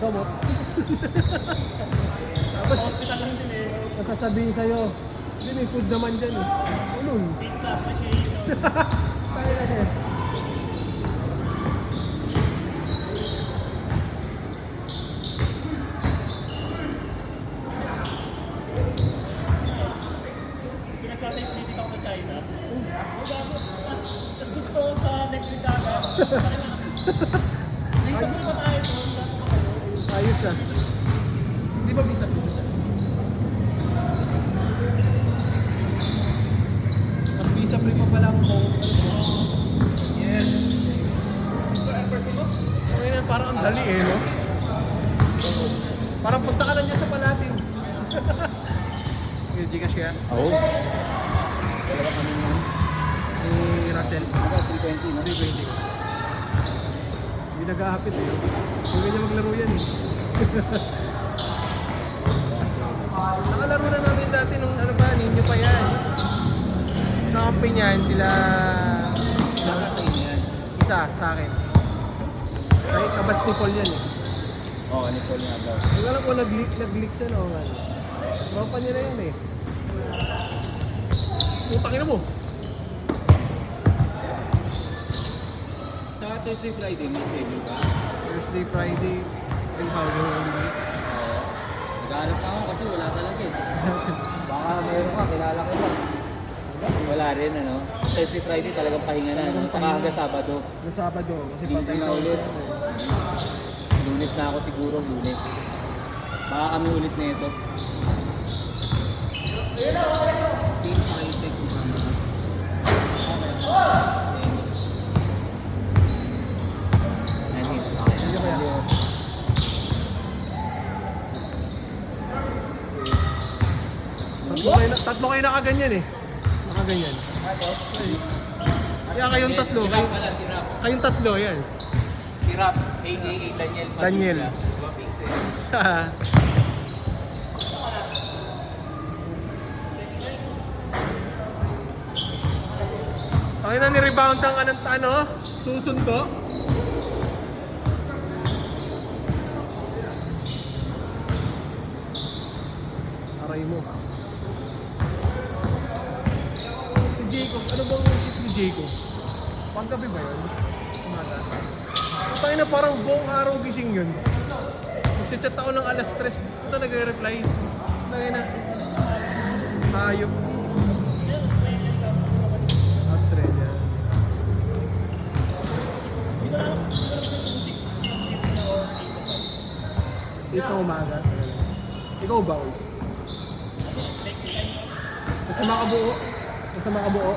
gamot. Tapos, Hospital lang din eh. nasasabihin sa'yo, hindi may food naman dyan eh. Ulun. Pizza, machine. Tayo na eh. Pinagsasay visit ako sa China. Tapos gusto ko sa next week agad. Isang mo ba tayo doon? Ayos ah. Di ba bitas mo siya? Mas visa free pa pala ako. Yes. Okay na, parang ang dali eh, no? Parang punta ka lang dyan sa Palatin. Yung Gcash kaya? Oo. Dalawa kami mo. Ni Russell. Ano, 320, no? 320. Hindi nag-aapit eh. Huwag niya maglaro yan eh. Nakalaro na namin dati nung ano ba, ninyo pa yan. Kakampi niyan sila Saka sa inyo yan. isa sa akin. Kahit kabats ni Paul yan eh. Oo, Nicole nga daw. Hindi alam ko nag-leak siya no. Mapa niya na yan eh. Putang ina mo. Sa Thursday, Friday, may schedule ka? Thursday, Friday, and how do you Oo. Nag-aaral pa ako kasi wala talaga eh. Baka mayroon ka, kilala ko ba? Wala rin, ano? Thursday, Friday talagang pahinga na, ano? Tsaka hanggang Sabado. na Sabado? Kasi Dito patay na na ulit. ulit. Lunes na ako siguro, Lunes. Baka kami ulit na ito. Team High-Tech kasama ka. Tatlo kayo nakaganyan eh. Nakaganyan. Kaya kayong tatlo. Sirap pala, sirap. Kayong tatlo, yan. Sirap, a.k.a. Daniel. Daniel. Padilla. 2 pixel. Okay na ni-rebound ang ano, susundo. Aray mo. Si Jacob, ano bang ship ni Jacob? Panggabi ba yun? Umaga. Tayo na parang buong araw gising yun. Nagchat ako ng alas 3. Ito nagre-reply. Tayo na. Hayop. Australia. Ito umaga. Ikaw ba? Kasama ka buo? Kasama ka buo?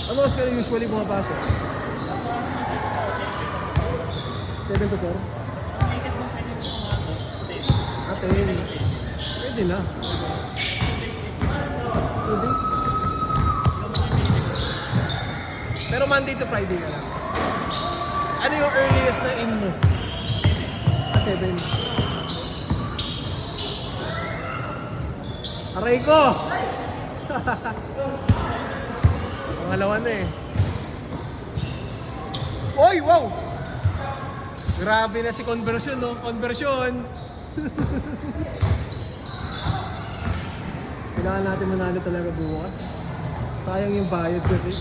Ano oras ka usually pumapasok? 7 to 4? Ate, pwede na. 2 days? Pero Monday to Friday na lang. Ano yung earliest na in mo? 7. Aray ko! Pangalawa na eh. Oy, wow! Grabe na si conversion, no? Conversion! Kailangan natin manalo talaga bukas. Sayang yung bayad kasi.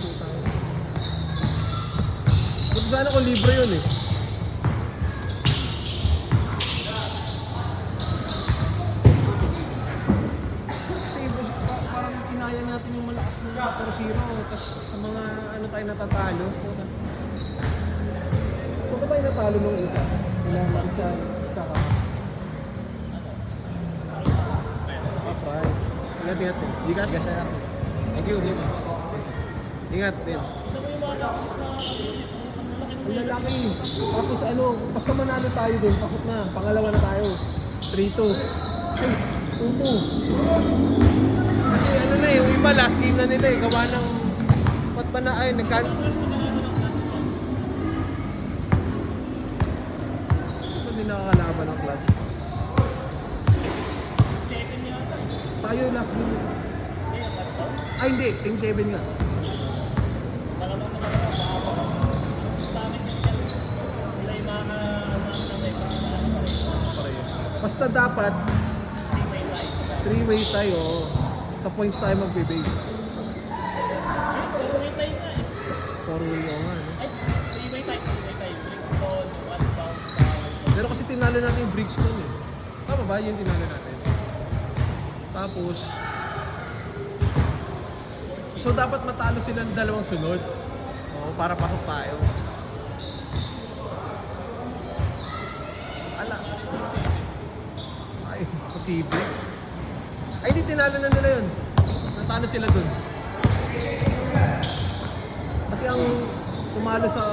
Buti sana kung libre yun eh. Kasi parang kinaya natin yung malakas na 4-0. Tapos sa mga ano tayo natatalo. So ba tayo natalo nung isa? Kailangan isa ka. Alright. Ingat. Ingat. Thank you. Ingat, Ben. Ang lalaki. Tapos ano, basta manalo tayo dun, pasok na. Pangalawa na tayo. 3-2. Ay, 2-2. Kasi ano na eh, yung iba last game na nila eh. Gawa ng, ba't ba na ay, hindi nakakalaban ng class. Tayo last game. Ay hindi, team 7 nga. Basta dapat Three-way tie. three-way tayo. Sa points tayo magbe-base. Four-way tie nga eh. Four-way o nga. No? Ay, three-way tie. Three-way tie. Brixton, one bounce, tower. Pero kasi tinalo natin yung Brixton eh. Tama ba? Yun tinalo natin. Tapos, so dapat matalo sila ng dalawang sunod. Oo, para pasok tayo. Ala. Ay, posible. Ay, di tinalo na nila yun. Natalo sila dun. Kasi ang tumalo sa...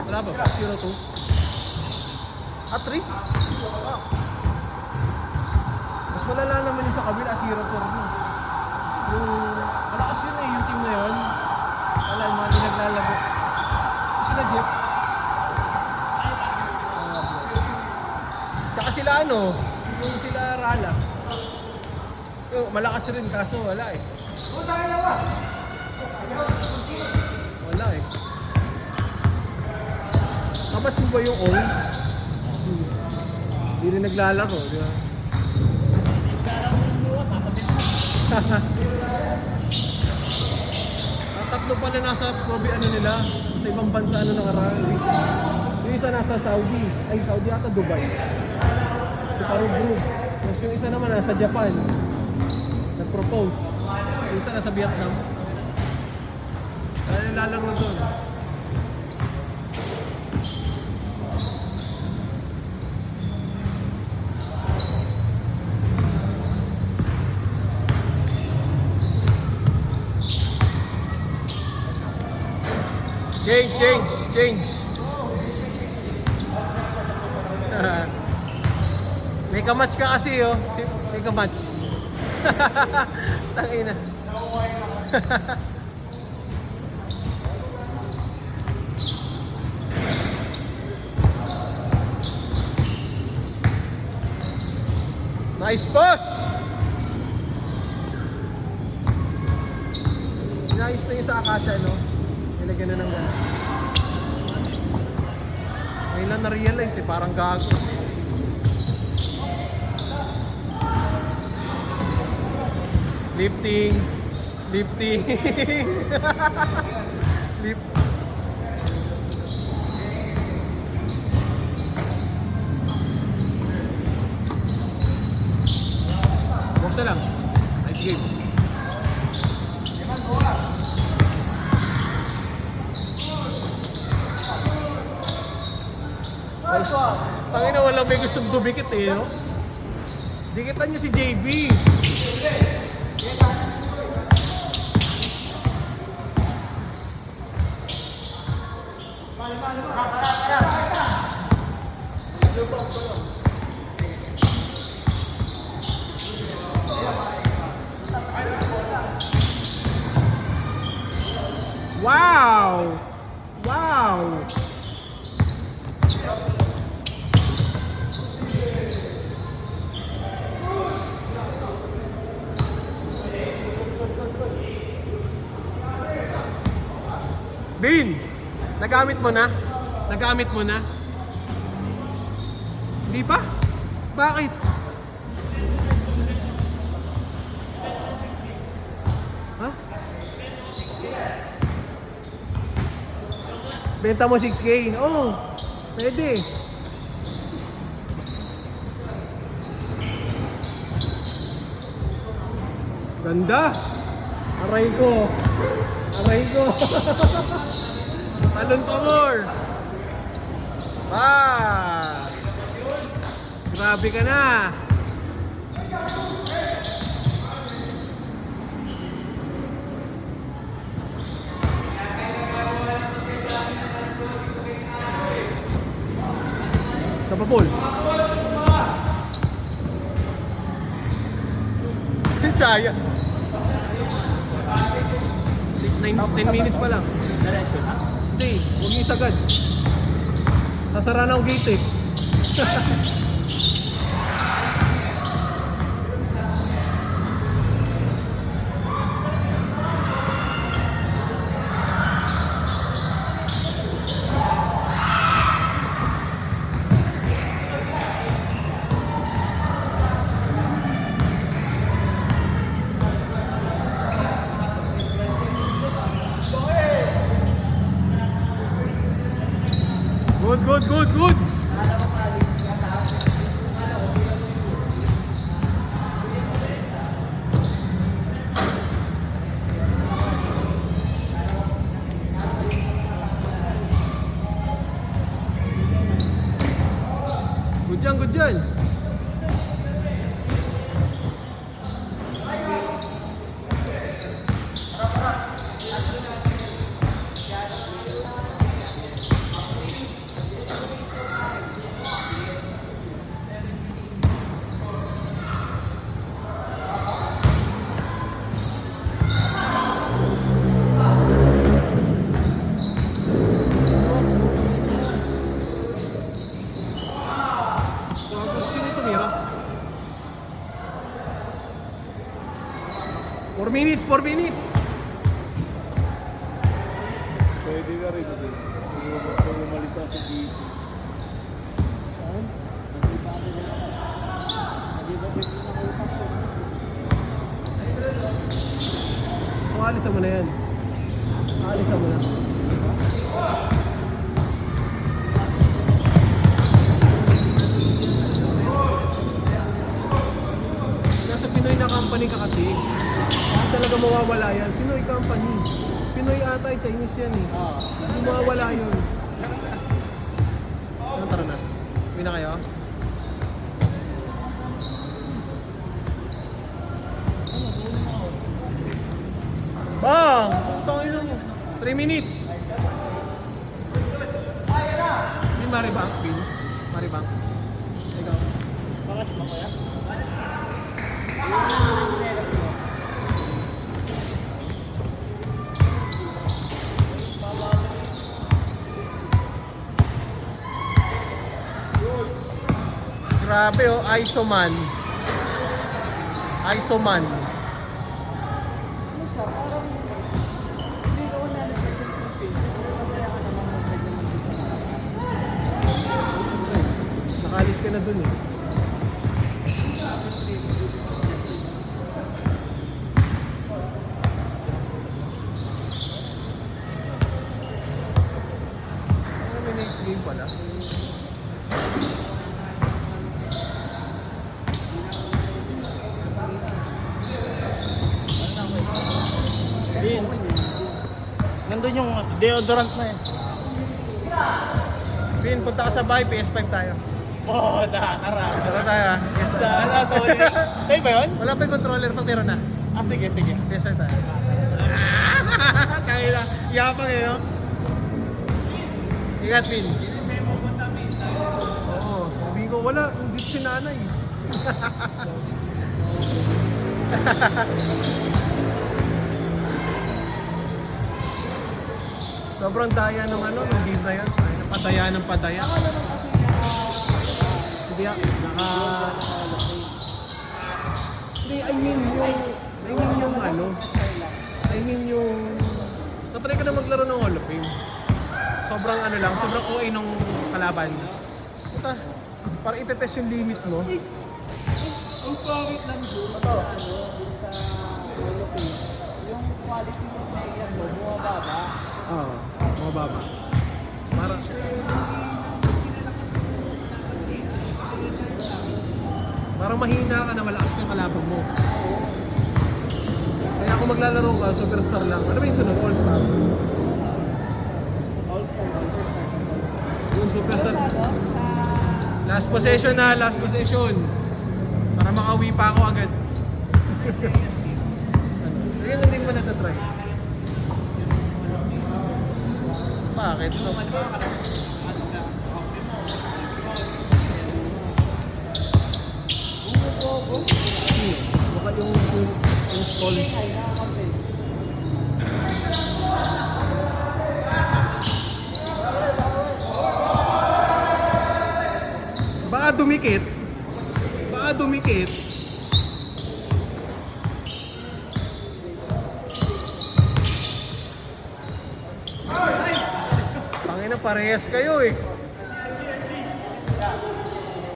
Wala ba? 0-2? Ah, 3? Ah. Mas malala naman yung sa kabila, 0-4 mo. Yung... Malakas yun eh, yung team na yun. Wala, yung mga pinaglalabo. Sila Jeff. Tsaka sila ano, yung sila Rala. Yung, malakas rin kaso wala eh. Wala eh. Kabatsin ba yung all? Hindi rin naglalaro, di ba? Parang yung buwas, sasabihin mo. Ang tatlo pa na nasa probi ano nila, sa ibang bansa ano nakaraan. Yung isa nasa Saudi, ay Saudi ata Dubai. Si Parugru. Tapos yung isa naman nasa Japan. Nag-propose. Yung isa nasa Vietnam. Kaya nilalaro doon. Change. May kamatch ka kasi oh. May kamatch. Tangina. Nice pass! Nice na yung sa Akasha, no? Nilagyan na ng gano'n. Ngayon lang na-realize eh, parang gago. Lifting. Lift. Buksa lang. Nice game. Tangina, walang may gustong dumikit eh, no? Dikitan niyo si JB. Wow! Wow! Bin, nagamit mo na? Nagamit mo na? Hindi pa? Bakit? Ha? Benta mo 6K? Oo, pwede. Ganda. Aray ko. Talon pa more. Grabe ka na. Sa papol. Sayang. 10 minutes pa lang. Diretso na. Hindi, huwag niyo isagad. Sasara na ang gate eh. 4 minutes, 4 minutes. Pwede ka rin. Kung umalis ako sa dito. So, alisan mo na yan. Alisan mo na. Nasa Pinoy na company ka kasi. Hindi talaga mawawala yan. Pinoy company. Pinoy ata, Chinese yan eh. Hindi mawawala yun. Ano, tara na. Uwi na kayo? Bang! Tangin na mo. 3 minutes. Hindi Maribang, Bill. Maribang. Ikaw. Bakas mo kaya? Grabe oh, Isoman. Isoman. Nakalis ka na dun eh. Ano, may next game pala? Din. Nandun yung deodorant na eh. Vin, punta ka sa bahay, PS5 tayo. Oh, tara. Tara tayo ah. Yes, Sa ano, sa uli. Sa'yo ba yun? wala pa yung controller pag meron na. Ah, sige. PS5 tayo. Kaya na. Yapang eh, no? Ingat, Vin. Oo. Sabihin ko, wala. Dito si nanay. Sobrang daya ng ano, ng game na yan. Ay, padaya ng padaya. Hindi ah, Hindi, I mean yung ano. I mean yung... Natry ko na maglaro ng Hall of Fame. Sobrang ano lang, sobrang OA nung kalaban. Puta, para itetest yung limit mo. Ang pangit lang doon, sa Philippines, yung quality ng player mo, bumababa. Oo, mababa. Parang mahina ka na malakas pa yung kalaban mo. Kaya kung maglalaro ka, superstar lang. Ano ba yung sunod? All-star. All-star. Yung superstar. Sa Last possession na, last possession. Para makauwi pa ako agad. Kaya hindi pa natatry. Bakit? So, baka yung stall. Baka dumikit. Baka dumikit. Tangina, parehas kayo eh.